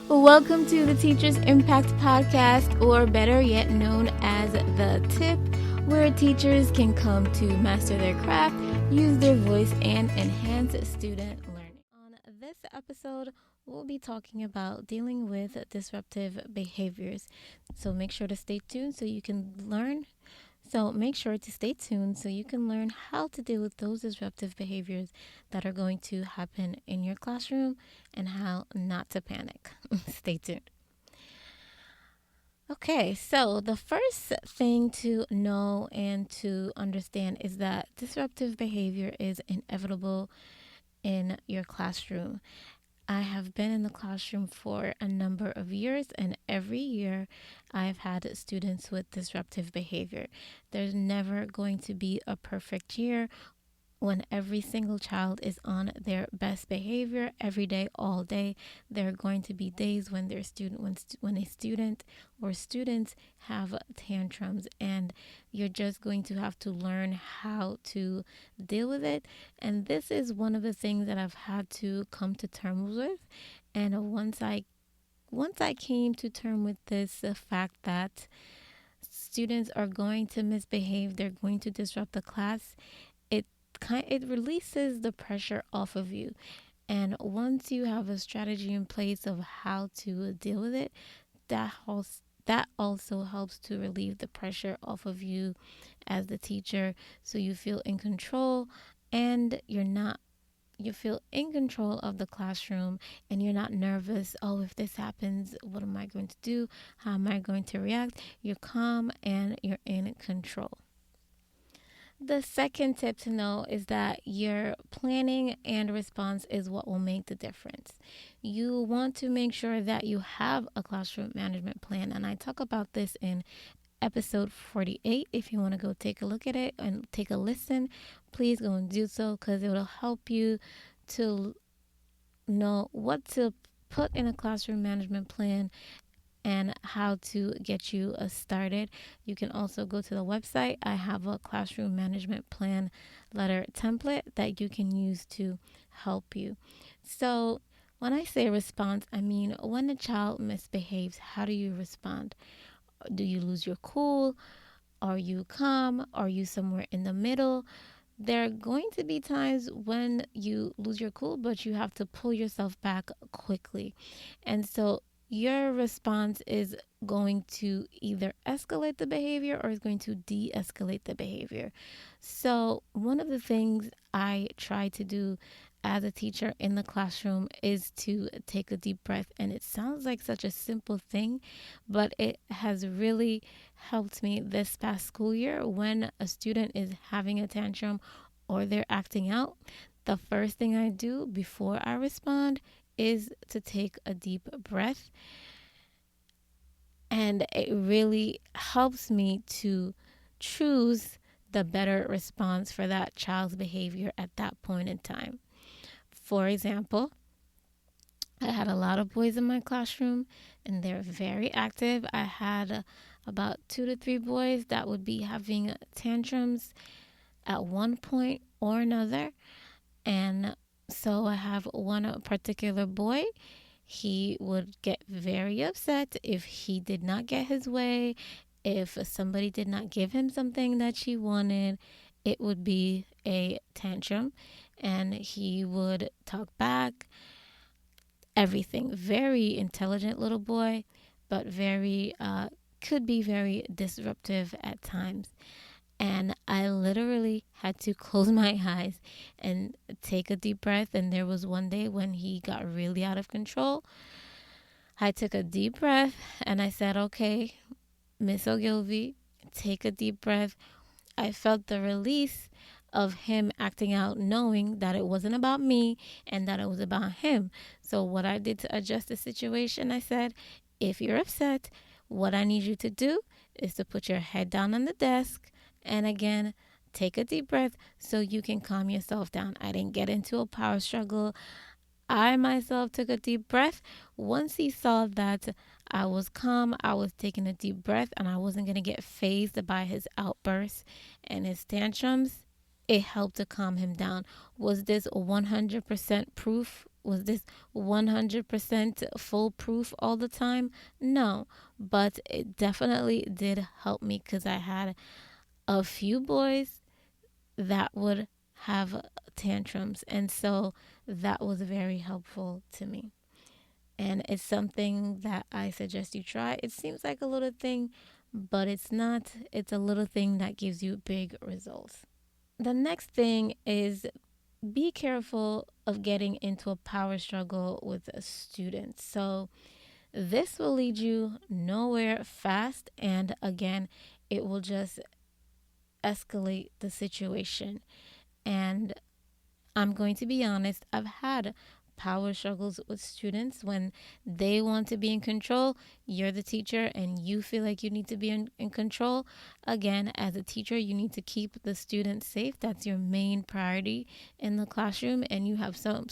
Welcome to the Teacher's Impact Podcast, or better yet known as The Tip, where teachers can come to master their craft, use their voice, and enhance student learning. On this episode, we'll be talking about dealing with disruptive behaviors. So make sure to stay tuned so you can learn. So make sure to stay tuned so you can learn how to deal with those disruptive behaviors that are going to happen in your classroom and how not to panic. Stay tuned. Okay, so the first thing to know and to understand is that disruptive behavior is inevitable in your classroom. I have been in the classroom for a number of years, and every year I've had students with disruptive behavior. There's never going to be a perfect year when every single child is on their best behavior every day, all day. There are going to be days when when a student or students have tantrums, and you're just going to have to learn how to deal with it. And this is one of the things that I've had to come to terms with. And once I came to terms with this, the fact that students are going to misbehave, they're going to disrupt the class, it releases the pressure off of you. And once you have a strategy in place of how to deal with it, that also helps to relieve the pressure off of you as the teacher, so you feel in control, and you feel in control of the classroom, and you're not nervous. Oh, if this happens, what am I going to do? How am I going to react? You're calm and you're in control. The second tip to know is that your planning and response is what will make the difference. You want to make sure that you have a classroom management plan, and I talk about this in episode 48. If you want to go take a look at it and take a listen, please go and do so, because it will help you to know what to put in a classroom management plan and how to get you started. You can also go to the website. I have a classroom management plan letter template that you can use to help you. So when I say response, I mean when a child misbehaves, how do you respond? Do you lose your cool? Are you calm? Are you somewhere in the middle? There are going to be times when you lose your cool, but you have to pull yourself back quickly. And so your response is going to either escalate the behavior or is going to de-escalate the behavior. So one of the things I try to do as a teacher in the classroom is to take a deep breath. And it sounds like such a simple thing, but it has really helped me this past school year. When a student is having a tantrum or they're acting out, the first thing I do before I respond is to take a deep breath. And it really helps me to choose the better response for that child's behavior at that point in time. For example, I had a lot of boys in my classroom, and they're very active. I had about 2 to 3 boys that would be having tantrums at one point or another. And so I have one particular boy. He would get very upset if he did not get his way, if somebody did not give him something that she wanted. It would be a tantrum, and he would talk back. Everything. Very intelligent little boy, but could be very disruptive at times. And I literally had to close my eyes and take a deep breath. And there was one day when he got really out of control. I took a deep breath and I said, okay, Miss Ogilvy, take a deep breath. I felt the release of him acting out, knowing that it wasn't about me and that it was about him. So what I did to adjust the situation, I said, if you're upset, what I need you to do is to put your head down on the desk and again, take a deep breath so you can calm yourself down. I didn't get into a power struggle. I myself took a deep breath. Once he saw that I was calm, I was taking a deep breath, and I wasn't going to get fazed by his outbursts and his tantrums, it helped to calm him down. Was this 100% proof? Was this 100% foolproof all the time? No, but it definitely did help me because I had a few boys that would have tantrums. And so that was very helpful to me. And it's something that I suggest you try. It seems like a little thing, but it's not. It's a little thing that gives you big results. The next thing is be careful of getting into a power struggle with a student. So, this will lead you nowhere fast, and again, it will just escalate the situation. And I'm going to be honest, I've had power struggles with students when they want to be in control. You're the teacher and you feel like you need to be in control. Again, as a teacher, you need to keep the students safe. That's your main priority in the classroom. And you have some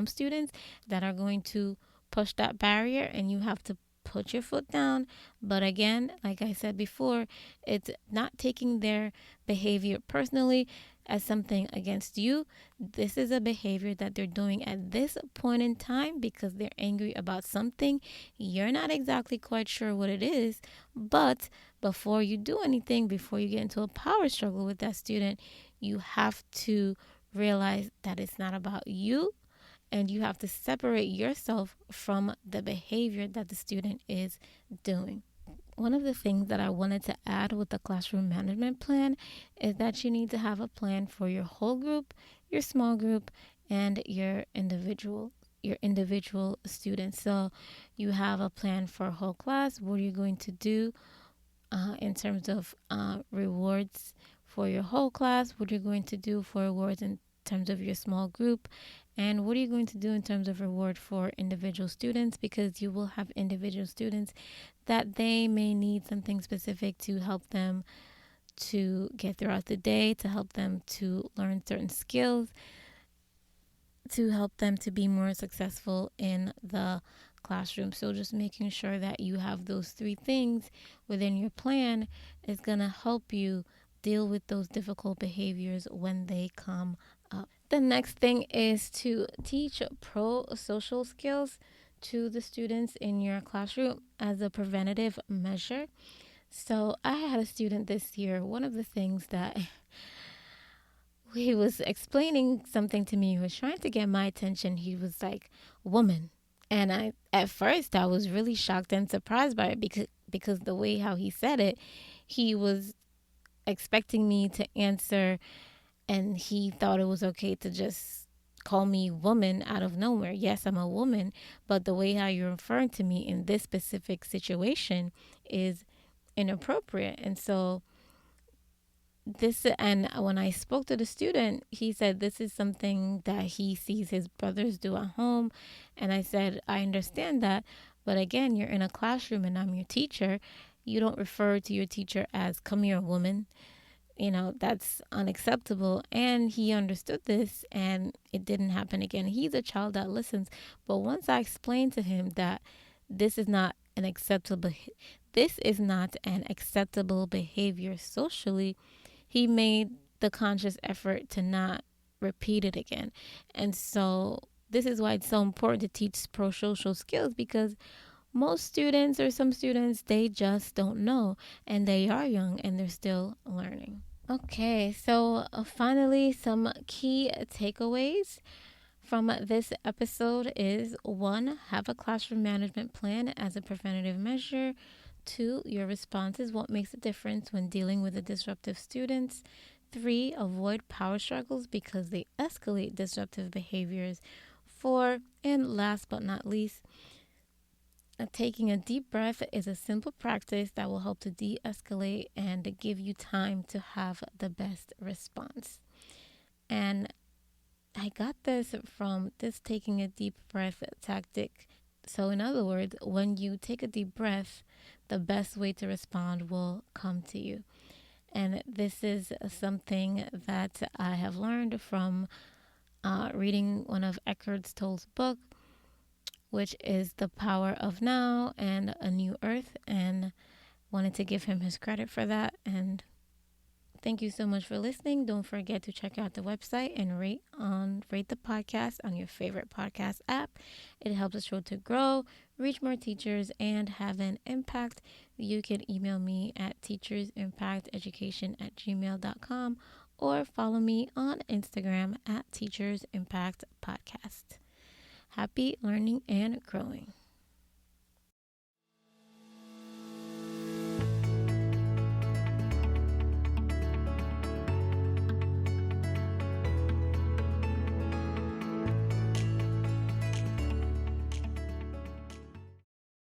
students that are going to push that barrier and you have to put your foot down. But again, like I said before, it's not taking their behavior personally as something against you. This is a behavior that they're doing at this point in time because they're angry about something. You're not exactly quite sure what it is, but before you do anything, before you get into a power struggle with that student, you have to realize that it's not about you, and you have to separate yourself from the behavior that the student is doing. One of the things that I wanted to add with the classroom management plan is that you need to have a plan for your whole group, your small group, and your individual students. So you have a plan for a whole class. What are you going to do in terms of rewards for your whole class? What are you going to do for rewards in terms of your small group? And what are you going to do in terms of reward for individual students? Because you will have individual students that they may need something specific to help them to get throughout the day, to help them to learn certain skills, to help them to be more successful in the classroom. So just making sure that you have those three things within your plan is going to help you deal with those difficult behaviors when they come up. The next thing is to teach pro-social skills to the students in your classroom as a preventative measure. So I had a student this year. One of the things that he was explaining something to me, he was trying to get my attention. He was like, "Woman." And at first I was really shocked and surprised by it because the way how he said it, he was expecting me to answer, and he thought it was okay to just call me woman out of nowhere. Yes, I'm a woman, but the way how you're referring to me in this specific situation is inappropriate. And so and when I spoke to the student, he said this is something that he sees his brothers do at home. And I said, I understand that, but again, you're in a classroom and I'm your teacher. You don't refer to your teacher as "come here, woman." That's unacceptable. And he understood this and it didn't happen again. He's a child that listens. But once I explained to him that this is not an acceptable this is not an acceptable behavior socially, he made the conscious effort to not repeat it again. And so this is why it's so important to teach pro-social skills, because most students, or some students, they just don't know, and they are young and they're still learning. Okay, so finally, some key takeaways from this episode is: one, have a classroom management plan as a preventative measure. Two, your response is what makes a difference when dealing with the disruptive students. Three, avoid power struggles because they escalate disruptive behaviors. Four, and last but not least, taking a deep breath is a simple practice that will help to de escalate and give you time to have the best response. And I got this from this taking a deep breath tactic. So, in other words, when you take a deep breath, the best way to respond will come to you. And this is something that I have learned from reading one of Eckhart Tolle's book, which is The Power of Now and A New Earth, and wanted to give him his credit for that. And Thank you so much for listening. Don't forget to check out the website and rate the podcast on your favorite podcast app. It helps the show to grow, reach more teachers, and have an impact. You can email me at teachersimpacteducation@gmail.com or follow me on Instagram at Teachers Impact Podcast. Happy learning and growing.